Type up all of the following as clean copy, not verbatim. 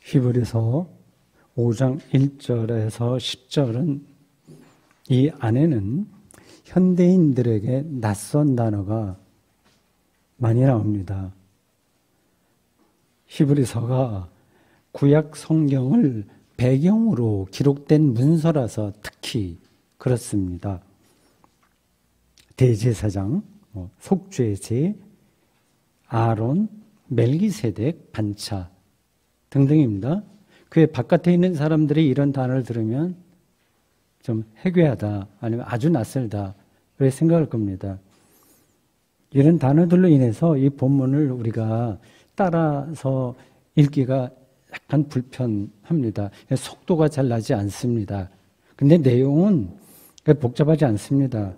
히브리서 5장 1절에서 10절은 이 안에는 현대인들에게 낯선 단어가 많이 나옵니다. 히브리서가 구약 성경을 배경으로 기록된 문서라서 특히 그렇습니다. 대제사장, 속죄제, 아론, 멜기세덱, 반차 등등입니다. 그 바깥에 있는 사람들이 이런 단어를 들으면 좀 해괴하다, 아니면 아주 낯설다, 그렇게 생각할 겁니다. 이런 단어들로 인해서 이 본문을 우리가 따라서 읽기가 약간 불편합니다. 속도가 잘 나지 않습니다. 근데 내용은 복잡하지 않습니다.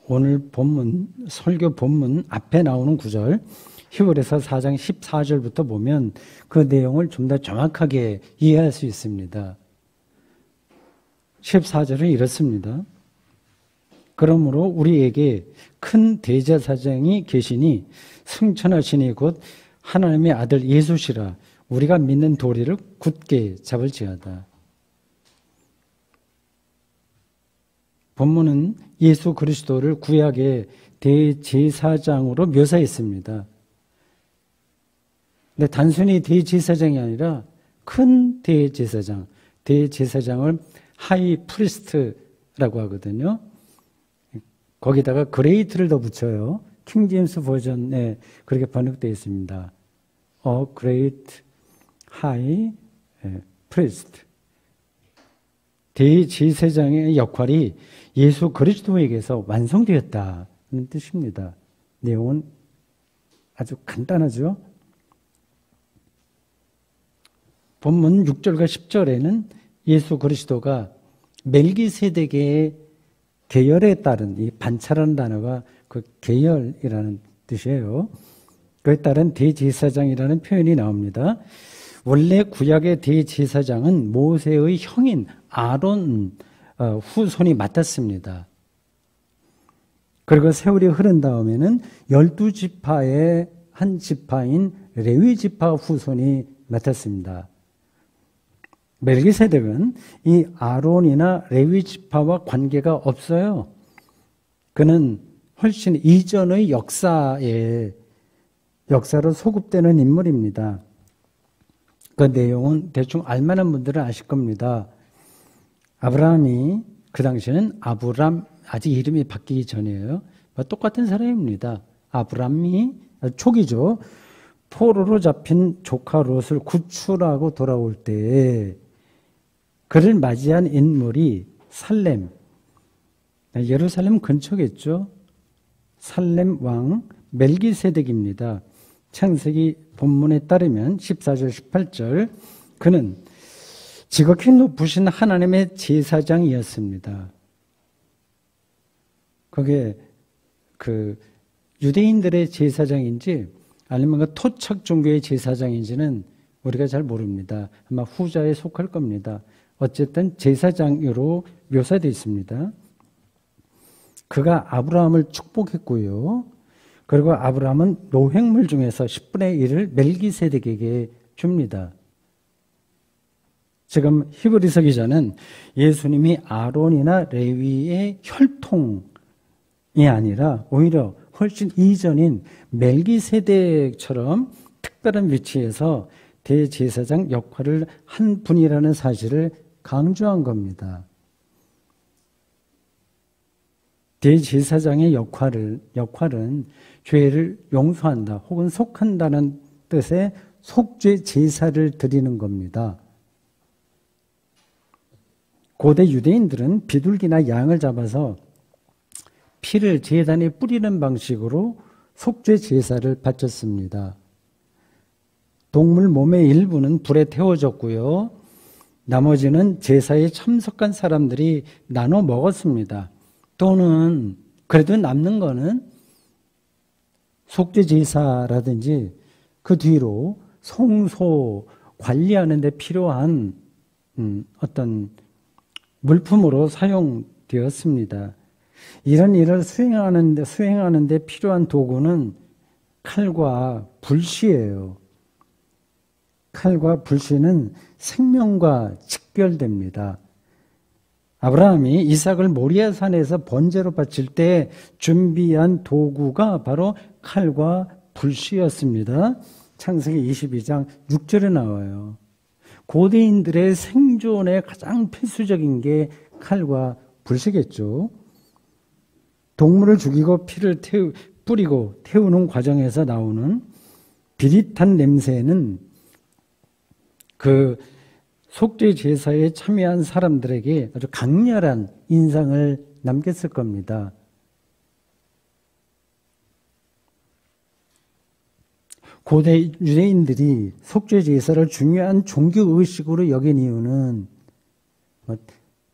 오늘 본문, 설교 본문 앞에 나오는 구절, 히브리서 4장 14절부터 보면 그 내용을 좀 더 정확하게 이해할 수 있습니다. 14절은 이렇습니다. 그러므로 우리에게 큰 대제사장이 계시니 승천하시니 곧 하나님의 아들 예수시라. 우리가 믿는 도리를 굳게 잡을지어다. 본문은 예수 그리스도를 구약의 대제사장으로 묘사했습니다. 근데 단순히 대제사장이 아니라 큰 대제사장, 대제사장을 하이 프리스트라고 하거든요. 거기다가 그레이트를 더 붙여요. 킹 제임스 버전에 그렇게 번역되어 있습니다. A great high priest. 대제사장의 역할이 예수 그리스도에게서 완성되었다는 뜻입니다. 내용은 아주 간단하죠. 본문 6절과 10절에는 예수 그리스도가 멜기세덱의 계열에 따른, 이 반차라는 단어가 그 계열이라는 뜻이에요. 그에 따른 대제사장이라는 표현이 나옵니다. 원래 구약의 대제사장은 모세의 형인 아론 후손이 맡았습니다. 그리고 세월이 흐른 다음에는 12지파의 한 지파인 레위지파 후손이 맡았습니다. 멜기세덱은 이 아론이나 레위지파와 관계가 없어요. 그는 훨씬 이전의 역사로 소급되는 인물입니다. 그 내용은 대충 알만한 분들은 아실 겁니다. 아브라함이 그 당시에는 아브람, 아직 이름이 바뀌기 전이에요. 똑같은 사람입니다. 아브람이 초기죠. 포로로 잡힌 조카 롯을 구출하고 돌아올 때 그를 맞이한 인물이 살렘, 예루살렘 근처겠죠. 살렘 왕 멜기세덱입니다. 창세기 본문에 따르면 14절, 18절 그는 지극히 높으신 하나님의 제사장이었습니다. 그게 그 유대인들의 제사장인지 아니면 그 토착 종교의 제사장인지는 우리가 잘 모릅니다. 아마 후자에 속할 겁니다. 어쨌든 제사장으로 묘사되어 있습니다. 그가 아브라함을 축복했고요. 그리고 아브라함은 노획물 중에서 10분의 1을 멜기세덱에게 줍니다. 지금 히브리서 기자는 예수님이 아론이나 레위의 혈통이 아니라 오히려 훨씬 이전인 멜기세덱처럼 특별한 위치에서 대제사장 역할을 한 분이라는 사실을 강조한 겁니다. 대제사장의 역할은 죄를 용서한다 혹은 속한다는 뜻의 속죄 제사를 드리는 겁니다. 고대 유대인들은 비둘기나 양을 잡아서 피를 제단에 뿌리는 방식으로 속죄 제사를 바쳤습니다. 동물 몸의 일부는 불에 태워졌고요. 나머지는 제사에 참석한 사람들이 나눠 먹었습니다. 또는 그래도 남는 거는 속죄 제사라든지 그 뒤로 성소 관리하는 데 필요한 어떤 물품으로 사용되었습니다. 이런 일을 수행하는 데 필요한 도구는 칼과 불씨예요. 칼과 불씨는 생명과 직결됩니다. 아브라함이 이삭을 모리아 산에서 번제로 바칠 때 준비한 도구가 바로 칼과 불씨였습니다. 창세기 22장 6절에 나와요. 고대인들의 생존에 가장 필수적인 게 칼과 불씨겠죠. 동물을 죽이고 피를 뿌리고 태우는 과정에서 나오는 비릿한 냄새는 그 속죄 제사에 참여한 사람들에게 아주 강렬한 인상을 남겼을 겁니다. 고대 유대인들이 속죄 제사를 중요한 종교 의식으로 여긴 이유는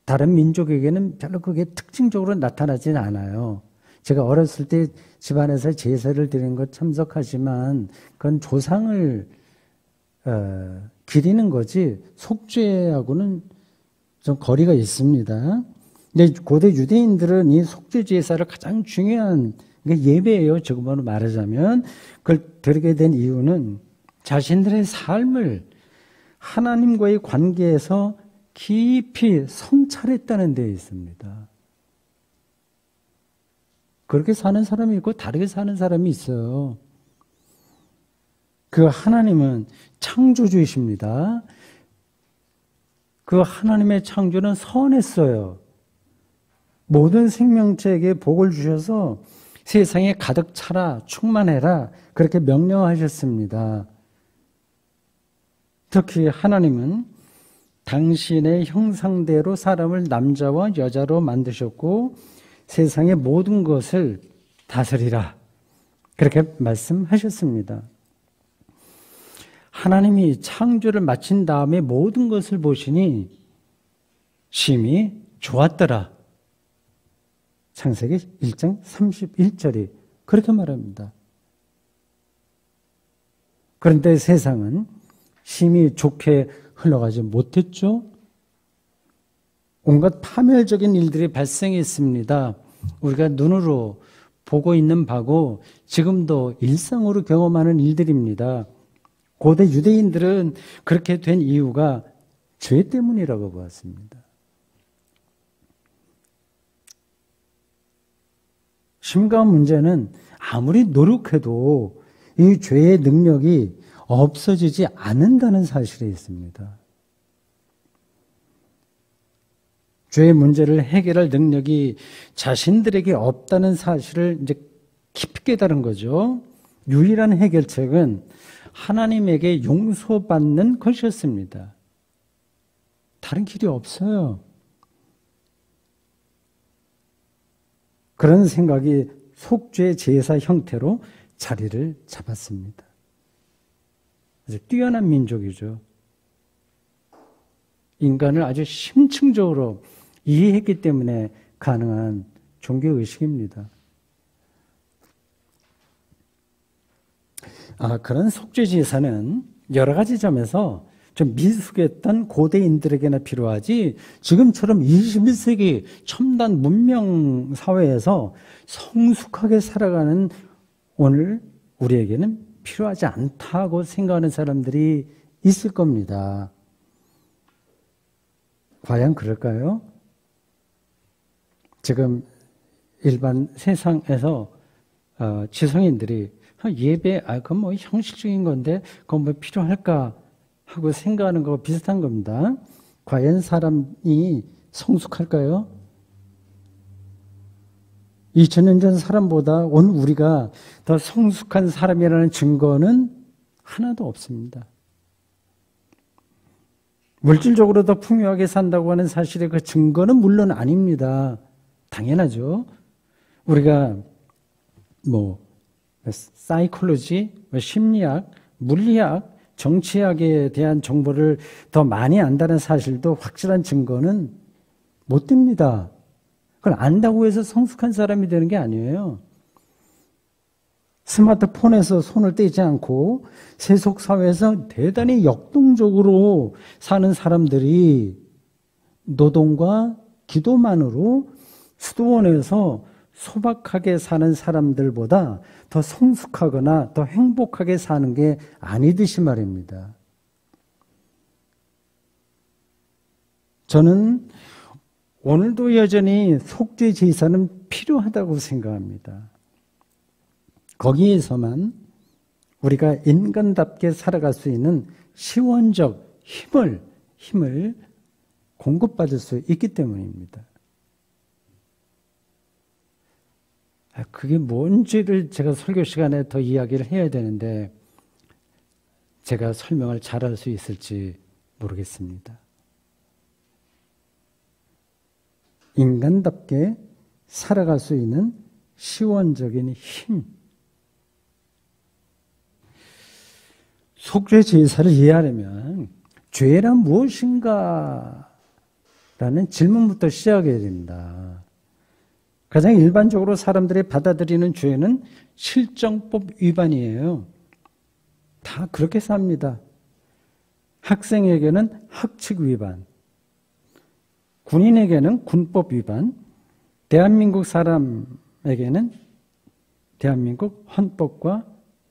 다른 민족에게는 별로 그게 특징적으로 나타나지는 않아요. 제가 어렸을 때 집안에서 제사를 드리는 것 참석하지만 그건 조상을 기리는 거지 속죄하고는 좀 거리가 있습니다. 근데 고대 유대인들은 이 속죄 제사를 가장 중요한 예배예요. 조금만 말하자면 그걸 드리게 된 이유는 자신들의 삶을 하나님과의 관계에서 깊이 성찰했다는 데 있습니다. 그렇게 사는 사람이 있고 다르게 사는 사람이 있어요. 그 하나님은 창조주이십니다. 그 하나님의 창조는 선했어요. 모든 생명체에게 복을 주셔서 세상에 가득 차라 충만해라 그렇게 명령하셨습니다. 특히 하나님은 당신의 형상대로 사람을 남자와 여자로 만드셨고 세상의 모든 것을 다스리라 그렇게 말씀하셨습니다. 하나님이 창조를 마친 다음에 모든 것을 보시니 심히 좋았더라. 창세기 1장 31절이 그렇게 말합니다. 그런데 세상은 심히 좋게 흘러가지 못했죠. 온갖 파멸적인 일들이 발생했습니다. 우리가 눈으로 보고 있는 바고 지금도 일상으로 경험하는 일들입니다. 고대 유대인들은 그렇게 된 이유가 죄 때문이라고 보았습니다. 심각한 문제는 아무리 노력해도 이 죄의 능력이 없어지지 않는다는 사실에 있습니다. 죄의 문제를 해결할 능력이 자신들에게 없다는 사실을 이제 깊이 깨달은 거죠. 유일한 해결책은 하나님에게 용서받는 것이었습니다. 다른 길이 없어요. 그런 생각이 속죄 제사 형태로 자리를 잡았습니다. 아주 뛰어난 민족이죠. 인간을 아주 심층적으로 이해했기 때문에 가능한 종교의식입니다. 그런 속죄 제사는 여러 가지 점에서 좀 미숙했던 고대인들에게나 필요하지 지금처럼 21세기 첨단 문명 사회에서 성숙하게 살아가는 오늘 우리에게는 필요하지 않다고 생각하는 사람들이 있을 겁니다. 과연 그럴까요? 지금 일반 세상에서 지성인들이 예배, 그건 뭐 형식적인 건데 그건 뭐 필요할까 하고 생각하는 거 비슷한 겁니다. 과연 사람이 성숙할까요? 2000년 전 사람보다 오늘 우리가 더 성숙한 사람이라는 증거는 하나도 없습니다. 물질적으로 더 풍요하게 산다고 하는 사실의 그 증거는 물론 아닙니다. 당연하죠. 우리가 사이콜로지, 심리학, 물리학, 정치학에 대한 정보를 더 많이 안다는 사실도 확실한 증거는 못 됩니다. 그걸 안다고 해서 성숙한 사람이 되는 게 아니에요. 스마트폰에서 손을 떼지 않고 세속사회에서 대단히 역동적으로 사는 사람들이 노동과 기도만으로 수도원에서 소박하게 사는 사람들보다 더 성숙하거나 더 행복하게 사는 게 아니듯이 말입니다. 저는 오늘도 여전히 속죄 제사는 필요하다고 생각합니다. 거기에서만 우리가 인간답게 살아갈 수 있는 시원적 힘을 공급받을 수 있기 때문입니다. 그게 뭔지를 제가 설교 시간에 더 이야기를 해야 되는데 제가 설명을 잘할 수 있을지 모르겠습니다. 인간답게 살아갈 수 있는 시원적인 힘. 속죄 제사를 이해하려면 죄란 무엇인가? 라는 질문부터 시작해야 됩니다. 가장 일반적으로 사람들이 받아들이는 죄는 실정법 위반이에요. 다 그렇게 삽니다. 학생에게는 학칙 위반, 군인에게는 군법 위반, 대한민국 사람에게는 대한민국 헌법과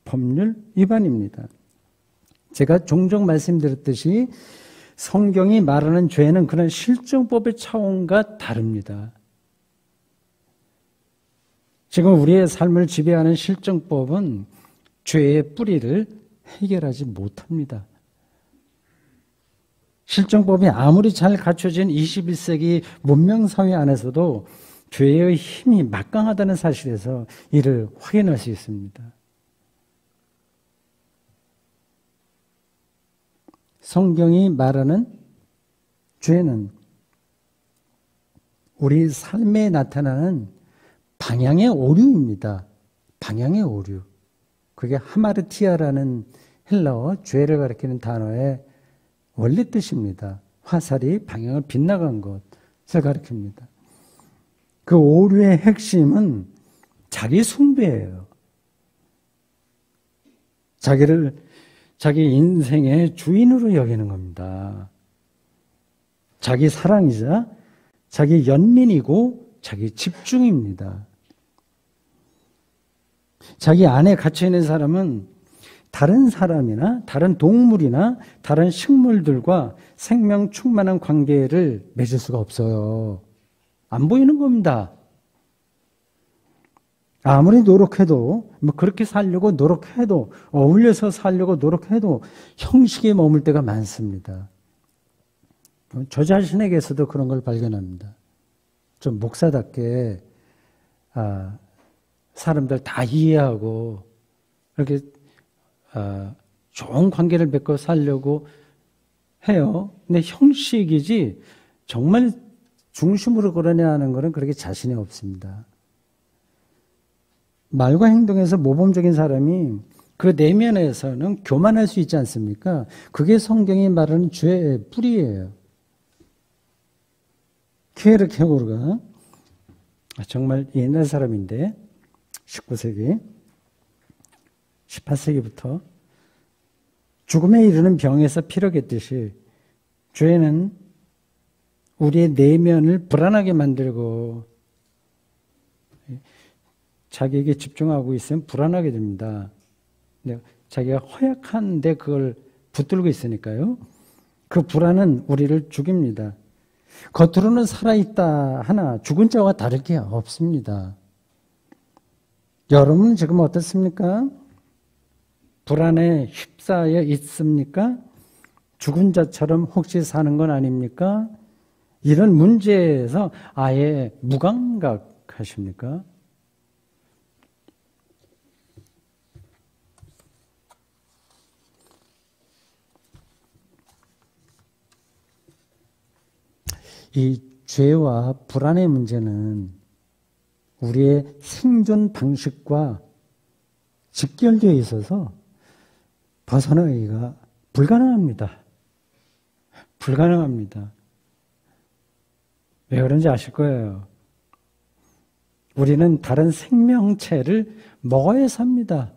법률 위반입니다. 제가 종종 말씀드렸듯이 성경이 말하는 죄는 그런 실정법의 차원과 다릅니다. 지금 우리의 삶을 지배하는 실정법은 죄의 뿌리를 해결하지 못합니다. 실정법이 아무리 잘 갖춰진 21세기 문명사회 안에서도 죄의 힘이 막강하다는 사실에서 이를 확인할 수 있습니다. 성경이 말하는 죄는 우리 삶에 나타나는 방향의 오류입니다. 방향의 오류. 그게 하마르티아라는 헬라어 죄를 가리키는 단어의 원래 뜻입니다. 화살이 방향을 빗나간 것을 가리킵니다. 그 오류의 핵심은 자기 숭배예요. 자기를 자기 인생의 주인으로 여기는 겁니다. 자기 사랑이자 자기 연민이고 자기 집중입니다. 자기 안에 갇혀있는 사람은 다른 사람이나 다른 동물이나 다른 식물들과 생명 충만한 관계를 맺을 수가 없어요. 안 보이는 겁니다. 아무리 노력해도 그렇게 살려고 노력해도 어울려서 살려고 노력해도 형식에 머물 때가 많습니다. 저 자신에게서도 그런 걸 발견합니다. 좀 목사답게 사람들 다 이해하고 이렇게 좋은 관계를 맺고 살려고 해요. 근데 형식이지 정말 중심으로 그러냐 하는 것은 그렇게 자신이 없습니다. 말과 행동에서 모범적인 사람이 그 내면에서는 교만할 수 있지 않습니까? 그게 성경이 말하는 죄의 뿌리예요. 키에르케고르가 정말 옛날 사람인데 19세기, 18세기부터 죽음에 이르는 병에서 피로겠듯이 죄는 우리의 내면을 불안하게 만들고 자기에게 집중하고 있으면 불안하게 됩니다. 자기가 허약한데 그걸 붙들고 있으니까요. 그 불안은 우리를 죽입니다. 겉으로는 살아있다 하나 죽은 자와 다를 게 없습니다. 여러분은 지금 어떻습니까? 불안에 휩싸여 있습니까? 죽은 자처럼 혹시 사는 건 아닙니까? 이런 문제에서 아예 무감각하십니까? 이 죄와 불안의 문제는 우리의 생존 방식과 직결되어 있어서 벗어나기가 불가능합니다. 불가능합니다. 왜 그런지 아실 거예요. 우리는 다른 생명체를 먹어야 삽니다.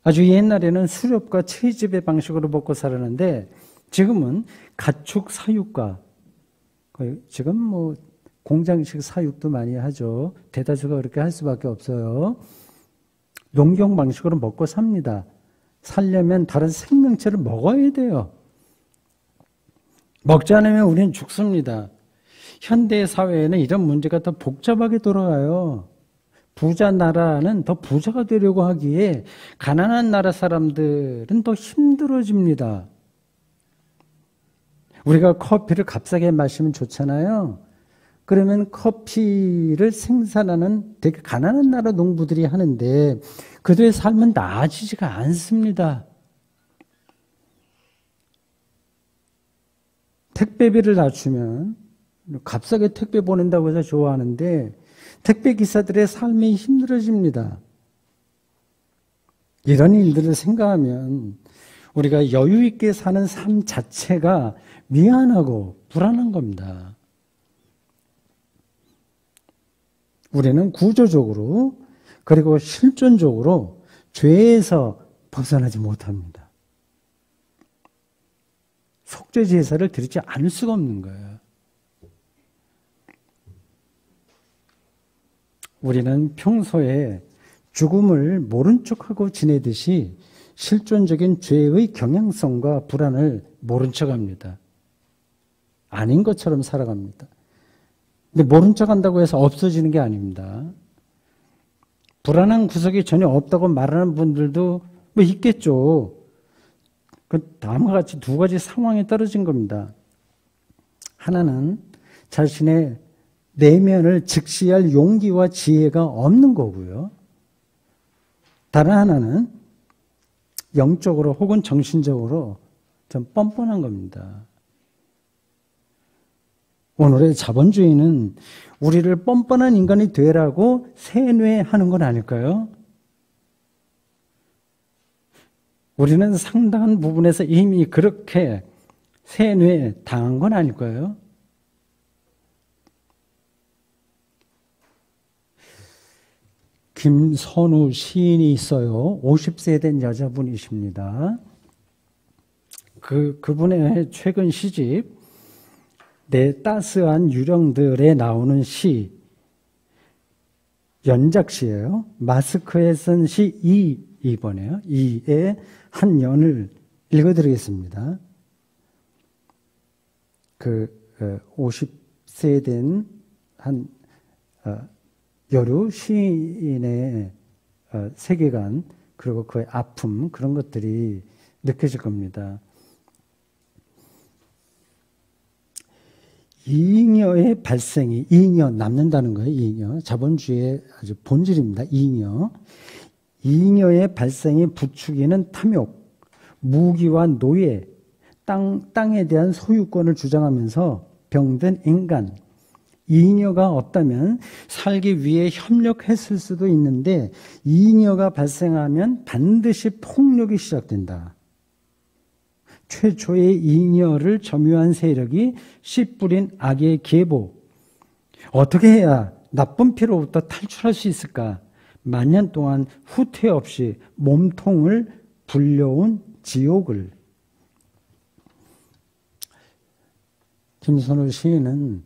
아주 옛날에는 수렵과 채집의 방식으로 먹고 살았는데 지금은 가축 사육과 지금 공장식 사육도 많이 하죠. 대다수가 그렇게 할 수밖에 없어요. 농경 방식으로 먹고 삽니다. 살려면 다른 생명체를 먹어야 돼요. 먹지 않으면 우리는 죽습니다. 현대 사회에는 이런 문제가 더 복잡하게 돌아가요. 부자 나라는 더 부자가 되려고 하기에 가난한 나라 사람들은 더 힘들어집니다. 우리가 커피를 값싸게 마시면 좋잖아요. 그러면 커피를 생산하는 되게 가난한 나라 농부들이 하는데 그들의 삶은 나아지지가 않습니다. 택배비를 낮추면 값싸게 택배 보낸다고 해서 좋아하는데 택배 기사들의 삶이 힘들어집니다. 이런 일들을 생각하면 우리가 여유 있게 사는 삶 자체가 미안하고 불안한 겁니다. 우리는 구조적으로 그리고 실존적으로 죄에서 벗어나지 못합니다. 속죄 제사를 드리지 않을 수가 없는 거예요. 우리는 평소에 죽음을 모른 척하고 지내듯이 실존적인 죄의 경향성과 불안을 모른 척합니다. 아닌 것처럼 살아갑니다. 근데 모른 척한다고 해서 없어지는 게 아닙니다. 불안한 구석이 전혀 없다고 말하는 분들도 뭐 있겠죠. 그 다음과 같이 두 가지 상황에 떨어진 겁니다. 하나는 자신의 내면을 직시할 용기와 지혜가 없는 거고요. 다른 하나는 영적으로 혹은 정신적으로 좀 뻔뻔한 겁니다. 오늘의 자본주의는 우리를 뻔뻔한 인간이 되라고 세뇌하는 건 아닐까요? 우리는 상당한 부분에서 이미 그렇게 세뇌당한 건 아닐까요? 김선우 시인이 있어요. 50세 된 여자분이십니다. 그분의 최근 시집 내 따스한 유령들에 나오는 시, 연작시예요. 마스크에 쓴 시 2번이에요. 2의 한 연을 읽어드리겠습니다. 50세 된 한 여류 시인의 세계관 그리고 그의 아픔 그런 것들이 느껴질 겁니다. 잉여의 발생이, 잉여, 남는다는 거예요, 잉여. 자본주의의 아주 본질입니다, 잉여. 잉여의 발생이 부추기는 탐욕, 무기와 노예, 땅에 대한 소유권을 주장하면서 병든 인간. 잉여가 없다면 살기 위해 협력했을 수도 있는데 잉여가 발생하면 반드시 폭력이 시작된다. 최초의 잉여를 점유한 세력이 씨 뿌린 악의 계보. 어떻게 해야 나쁜 피로부터 탈출할 수 있을까? 만년 동안 후퇴 없이 몸통을 불려온 지옥을. 김선우 시인은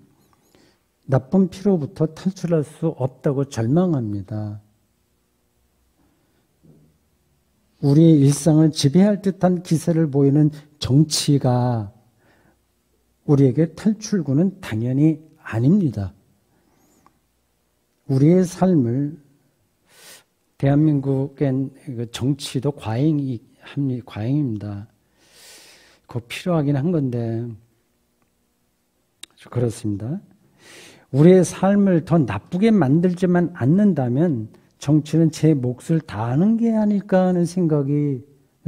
나쁜 피로부터 탈출할 수 없다고 절망합니다. 우리의 일상을 지배할 듯한 기세를 보이는 정치가 우리에게 탈출구는 당연히 아닙니다. 우리의 삶을 대한민국의 정치도 과잉입니다. 곧 필요하긴 한 건데 그렇습니다. 우리의 삶을 더 나쁘게 만들지만 않는다면 정치는 제 몫을 다하는 게 아닐까 하는 생각이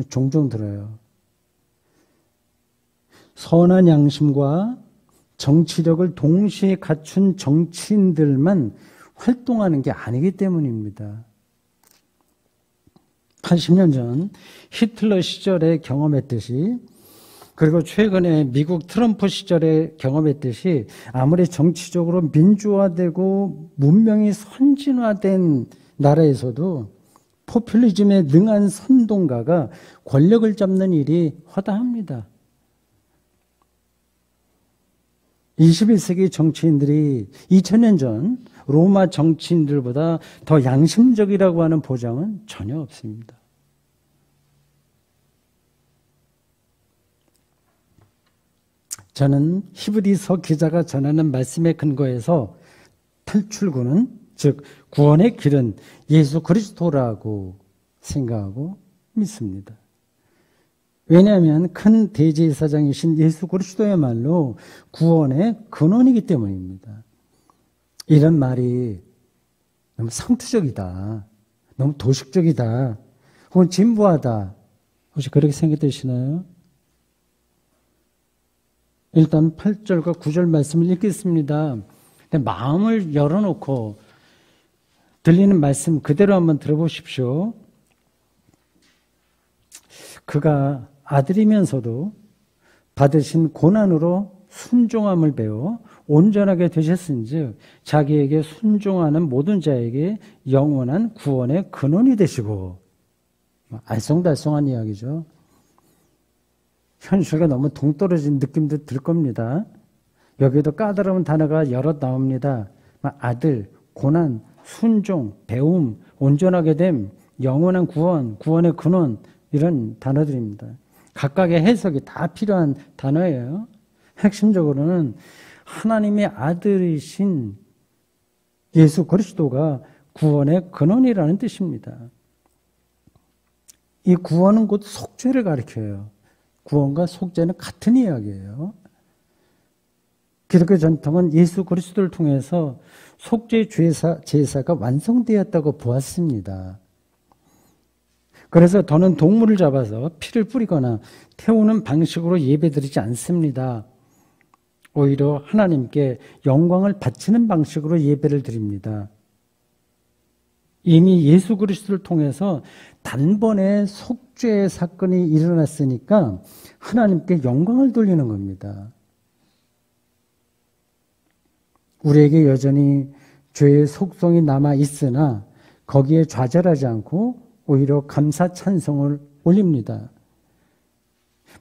종종 들어요. 선한 양심과 정치력을 동시에 갖춘 정치인들만 활동하는 게 아니기 때문입니다. 80년 전 히틀러 시절에 경험했듯이 그리고 최근에 미국 트럼프 시절에 경험했듯이 아무리 정치적으로 민주화되고 문명이 선진화된 나라에서도 포퓰리즘에 능한 선동가가 권력을 잡는 일이 허다합니다. 21세기 정치인들이 2000년 전 로마 정치인들보다 더 양심적이라고 하는 보장은 전혀 없습니다. 저는 히브리서 기자가 전하는 말씀에 근거해서 탈출구는, 즉 구원의 길은 예수 그리스도라고 생각하고 믿습니다. 왜냐하면 큰 대제사장이신 예수 그리스도야말로 구원의 근원이기 때문입니다. 이런 말이 너무 상투적이다, 너무 도식적이다, 혹은 진부하다, 혹시 그렇게 생각되시나요? 일단 8절과 9절 말씀을 읽겠습니다. 마음을 열어놓고 들리는 말씀 그대로 한번 들어보십시오. 그가 아들이면서도 받으신 고난으로 순종함을 배워 온전하게 되셨은즉 자기에게 순종하는 모든 자에게 영원한 구원의 근원이 되시고, 알쏭달쏭한 이야기죠. 현실과 너무 동떨어진 느낌도 들 겁니다. 여기도 까다로운 단어가 여러 나옵니다. 아들, 고난, 순종, 배움, 온전하게 됨, 영원한 구원, 구원의 근원, 이런 단어들입니다. 각각의 해석이 다 필요한 단어예요. 핵심적으로는 하나님의 아들이신 예수 그리스도가 구원의 근원이라는 뜻입니다. 이 구원은 곧 속죄를 가리켜요. 구원과 속죄는 같은 이야기예요. 기독교 전통은 예수 그리스도를 통해서 속죄 제사가 완성되었다고 보았습니다. 그래서 더는 동물을 잡아서 피를 뿌리거나 태우는 방식으로 예배드리지 않습니다. 오히려 하나님께 영광을 바치는 방식으로 예배를 드립니다. 이미 예수 그리스도를 통해서 단번에 속죄 사건이 일어났으니까 하나님께 영광을 돌리는 겁니다. 우리에게 여전히 죄의 속성이 남아 있으나 거기에 좌절하지 않고 오히려 감사 찬송을 올립니다.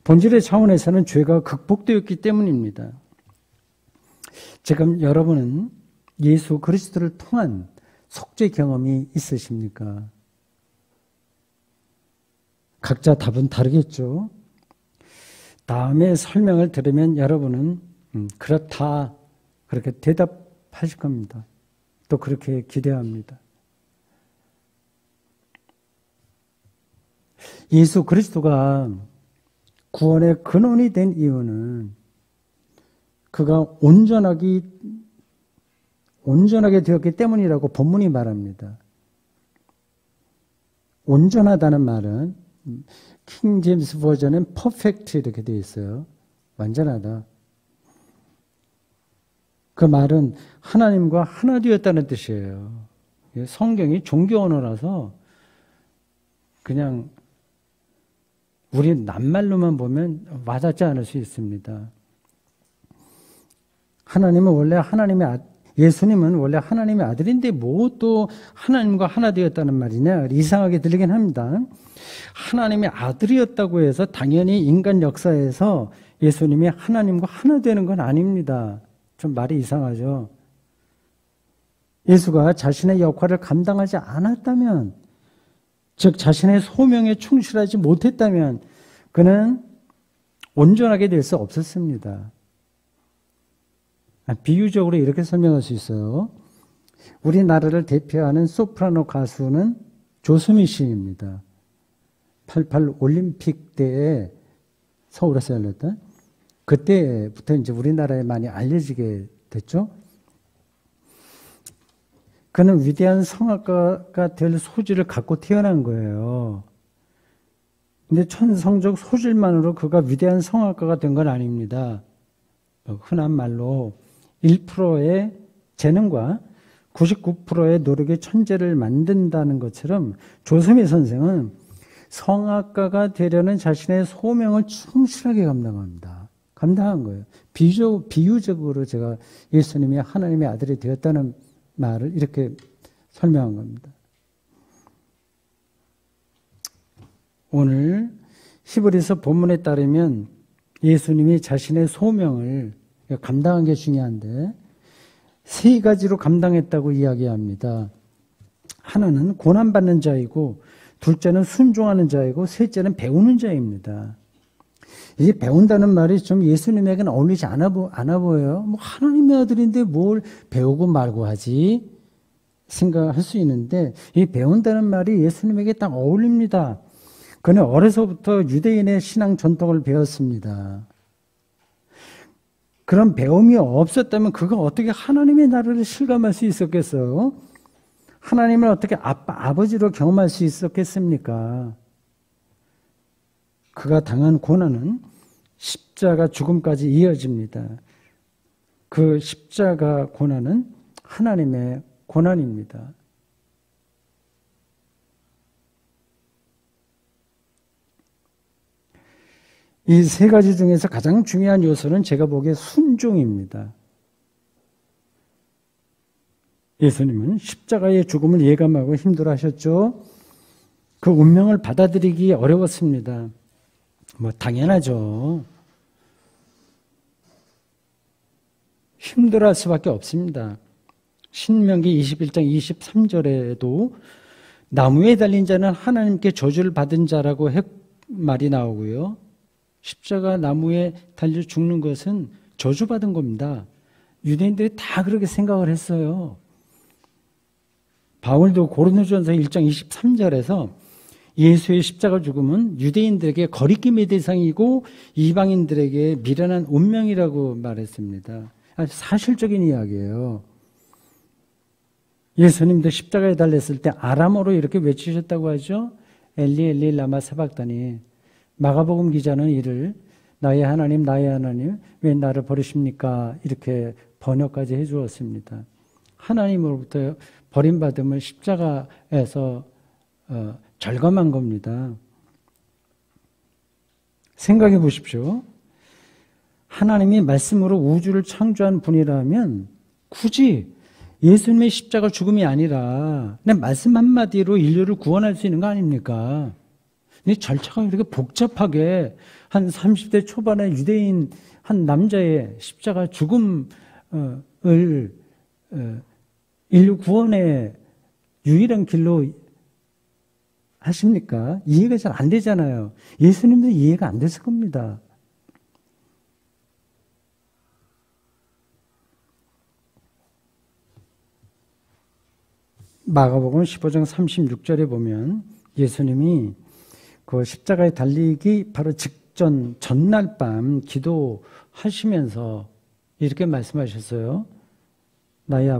본질의 차원에서는 죄가 극복되었기 때문입니다. 지금 여러분은 예수 그리스도를 통한 속죄 경험이 있으십니까? 각자 답은 다르겠죠. 다음에 설명을 들으면 여러분은 그렇다, 그렇게 대답하실 겁니다. 또 그렇게 기대합니다. 예수 그리스도가 구원의 근원이 된 이유는 그가 온전하게 되었기 때문이라고 본문이 말합니다. 온전하다는 말은 킹 제임스 버전은 perfect 이렇게 되어 있어요. 완전하다. 그 말은 하나님과 하나 되었다는 뜻이에요. 성경이 종교 언어라서 그냥 우리 낱말로만 보면 와닿지 않을 수 있습니다. 예수님은 원래 하나님의 아들인데 뭐 또 하나님과 하나 되었다는 말이냐, 이상하게 들리긴 합니다. 하나님의 아들이었다고 해서 당연히 인간 역사에서 예수님이 하나님과 하나 되는 건 아닙니다. 좀 말이 이상하죠. 예수가 자신의 역할을 감당하지 않았다면, 즉 자신의 소명에 충실하지 못했다면 그는 온전하게 될 수 없었습니다. 비유적으로 이렇게 설명할 수 있어요. 우리나라를 대표하는 소프라노 가수는 조수미 씨입니다. 88 올림픽 때에 서울에서 열렸던, 그때부터 이제 우리나라에 많이 알려지게 됐죠. 그는 위대한 성악가가 될 소질을 갖고 태어난 거예요. 근데 천성적 소질만으로 그가 위대한 성악가가 된 건 아닙니다. 흔한 말로 1%의 재능과 99%의 노력의 천재를 만든다는 것처럼 조수미 선생은 성악가가 되려는 자신의 소명을 충실하게 감당한 거예요. 비유적으로 제가 예수님이 하나님의 아들이 되었다는 말을 이렇게 설명한 겁니다. 오늘 히브리서 본문에 따르면 예수님이 자신의 소명을 감당한 게 중요한데 세 가지로 감당했다고 이야기합니다. 하나는 고난받는 자이고, 둘째는 순종하는 자이고, 셋째는 배우는 자입니다. 이 배운다는 말이 좀 예수님에게는 어울리지 않아 보여요. 뭐 하나님의 아들인데 뭘 배우고 말고 하지? 생각할 수 있는데 이 배운다는 말이 예수님에게 딱 어울립니다. 그는 어려서부터 유대인의 신앙 전통을 배웠습니다. 그런 배움이 없었다면 그가 어떻게 하나님의 나라를 실감할 수 있었겠어요? 하나님을 어떻게 아버지로 경험할 수 있었겠습니까? 그가 당한 고난은 십자가 죽음까지 이어집니다. 그 십자가 고난은 하나님의 고난입니다. 이 세 가지 중에서 가장 중요한 요소는 제가 보기에 순종입니다. 예수님은 십자가의 죽음을 예감하고 힘들어하셨죠. 그 운명을 받아들이기 어려웠습니다. 뭐 당연하죠. 힘들어할 수밖에 없습니다. 신명기 21장 23절에도 나무에 달린 자는 하나님께 저주를 받은 자라고 말이 나오고요. 십자가 나무에 달려 죽는 것은 저주받은 겁니다. 유대인들이 다 그렇게 생각을 했어요. 바울도 고린도전서 1장 23절에서 예수의 십자가 죽음은 유대인들에게 거리낌의 대상이고 이방인들에게 미련한 운명이라고 말했습니다. 아주 사실적인 이야기예요. 예수님도 십자가에 달렸을 때 아람어로 이렇게 외치셨다고 하죠. 엘리 엘리 라마 사박다니. 마가복음 기자는 이를 나의 하나님 왜 나를 버리십니까? 이렇게 번역까지 해주었습니다. 하나님으로부터 버림받음을 십자가에서 절감한 겁니다. 생각해 보십시오. 하나님이 말씀으로 우주를 창조한 분이라면 굳이 예수님의 십자가 죽음이 아니라 그냥 말씀 한마디로 인류를 구원할 수 있는 거 아닙니까? 이 절차가 이렇게 복잡하게 한 30대 초반의 유대인 한 남자의 십자가 죽음을 인류 구원의 유일한 길로 하십니까? 이해가 잘 안 되잖아요. 예수님도 이해가 안 됐을 겁니다. 마가복음 15장 36절에 보면 예수님이 그 십자가에 달리기 바로 직전 전날 밤 기도하시면서 이렇게 말씀하셨어요. 나의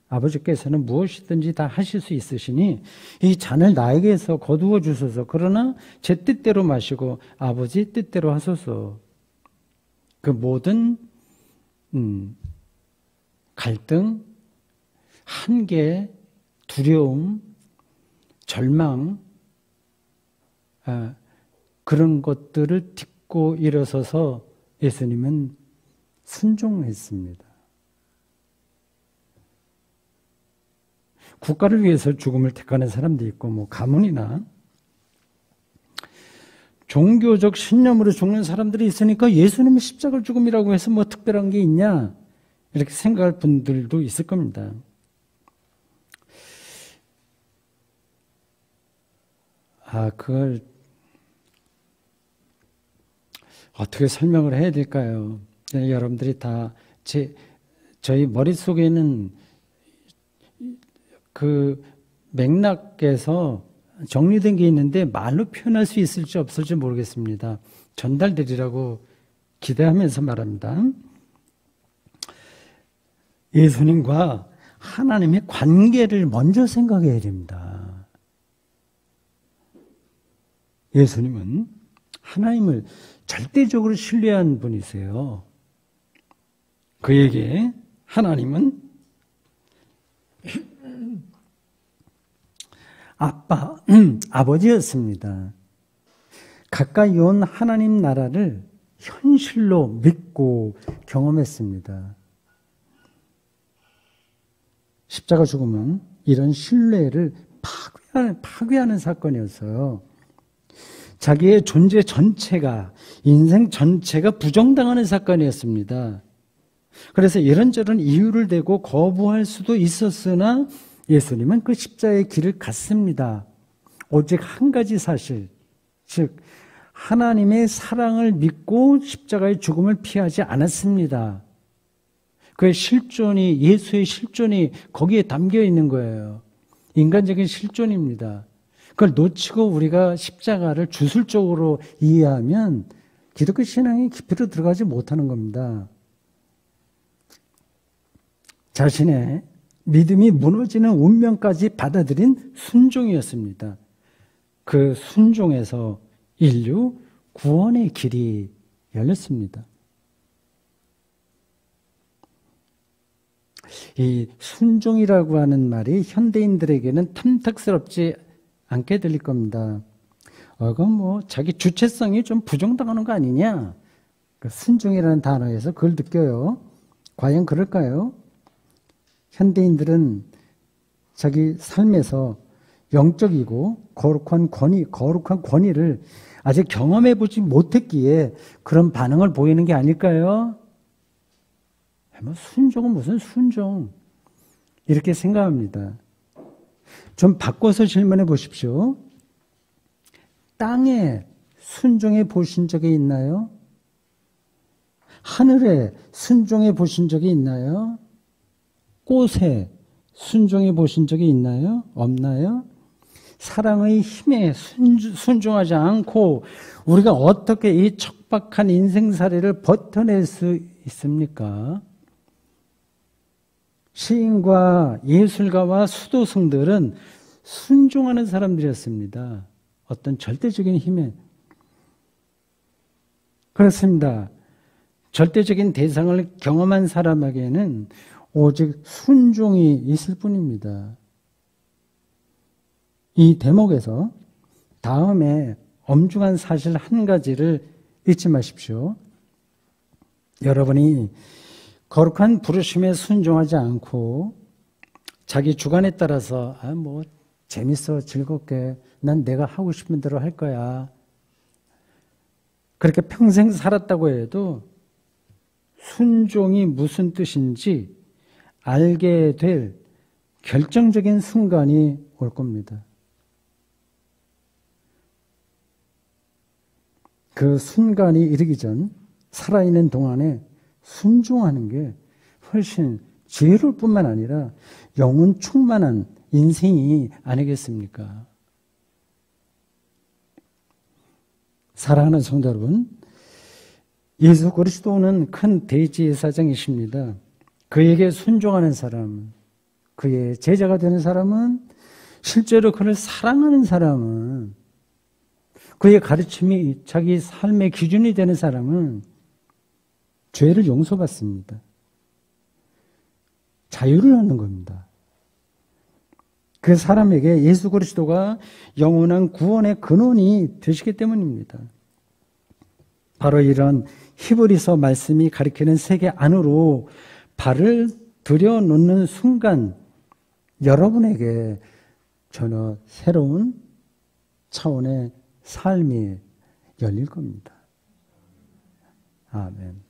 아버지께서는 무엇이든지 다 하실 수 있으시니 이 잔을 나에게서 거두어 주소서. 그러나 제 뜻대로 마시고 아버지 뜻대로 하소서. 그 모든 갈등, 한계, 두려움, 절망, 그런 것들을 딛고 일어서서 예수님은 순종했습니다. 국가를 위해서 죽음을 택하는 사람도 있고, 뭐 가문이나 종교적 신념으로 죽는 사람들이 있으니까 예수님의 십자가 죽음이라고 해서 뭐 특별한 게 있냐 이렇게 생각할 분들도 있을 겁니다. 그걸 어떻게 설명을 해야 될까요? 여러분들이 다 저희 머릿속에는 그 맥락에서 정리된 게 있는데 말로 표현할 수 있을지 없을지 모르겠습니다. 전달되리라고 기대하면서 말합니다. 예수님과 하나님의 관계를 먼저 생각해야 됩니다. 예수님은 하나님을 절대적으로 신뢰한 분이세요. 그에게 하나님은 아버지였습니다. 가까이 온 하나님 나라를 현실로 믿고 경험했습니다. 십자가 죽음은 이런 신뢰를 파괴하는 사건이었어요. 자기의 존재 전체가, 인생 전체가 부정당하는 사건이었습니다. 그래서 이런저런 이유를 대고 거부할 수도 있었으나 예수님은 그 십자가의 길을 갔습니다. 오직 한 가지 사실, 즉 하나님의 사랑을 믿고 십자가의 죽음을 피하지 않았습니다. 그의 실존이, 예수의 실존이 거기에 담겨 있는 거예요. 인간적인 실존입니다. 그걸 놓치고 우리가 십자가를 주술적으로 이해하면 기독교 신앙이 깊이로 들어가지 못하는 겁니다. 자신의 믿음이 무너지는 운명까지 받아들인 순종이었습니다. 그 순종에서 인류 구원의 길이 열렸습니다. 이 순종이라고 하는 말이 현대인들에게는 탐탁스럽지 않게 들릴 겁니다. 그건 자기 주체성이 좀 부정당하는 거 아니냐? 그 순종이라는 단어에서 그걸 느껴요. 과연 그럴까요? 현대인들은 자기 삶에서 영적이고 거룩한 권위를 아직 경험해보지 못했기에 그런 반응을 보이는 게 아닐까요? 순종은 무슨 순종? 이렇게 생각합니다. 좀 바꿔서 질문해 보십시오. 땅에 순종해 보신 적이 있나요? 하늘에 순종해 보신 적이 있나요? 꽃에 순종해 보신 적이 있나요? 없나요? 사랑의 힘에 순종하지 않고 우리가 어떻게 이 척박한 인생살이를 버텨낼 수 있습니까? 시인과 예술가와 수도승들은 순종하는 사람들이었습니다. 어떤 절대적인 힘에. 그렇습니다. 절대적인 대상을 경험한 사람에게는 오직 순종이 있을 뿐입니다. 이 대목에서 다음에 엄중한 사실 한 가지를 잊지 마십시오. 여러분이 거룩한 부르심에 순종하지 않고 자기 주관에 따라서 재밌어, 즐겁게 난 내가 하고 싶은 대로 할 거야. 그렇게 평생 살았다고 해도 순종이 무슨 뜻인지 알게 될 결정적인 순간이 올 겁니다. 그 순간이 이르기 전 살아있는 동안에 순종하는 게 훨씬 지혜로울 뿐만 아니라 영혼 충만한 인생이 아니겠습니까? 사랑하는 성도 여러분, 예수 그리스도는 큰 대제사장이십니다. 그에게 순종하는 사람, 그의 제자가 되는 사람은, 실제로 그를 사랑하는 사람은, 그의 가르침이 자기 삶의 기준이 되는 사람은 죄를 용서받습니다. 자유를 얻는 겁니다. 그 사람에게 예수 그리스도가 영원한 구원의 근원이 되시기 때문입니다. 바로 이런 히브리서 말씀이 가리키는 세계 안으로 발을 들여놓는 순간 여러분에게 전혀 새로운 차원의 삶이 열릴 겁니다. 아멘.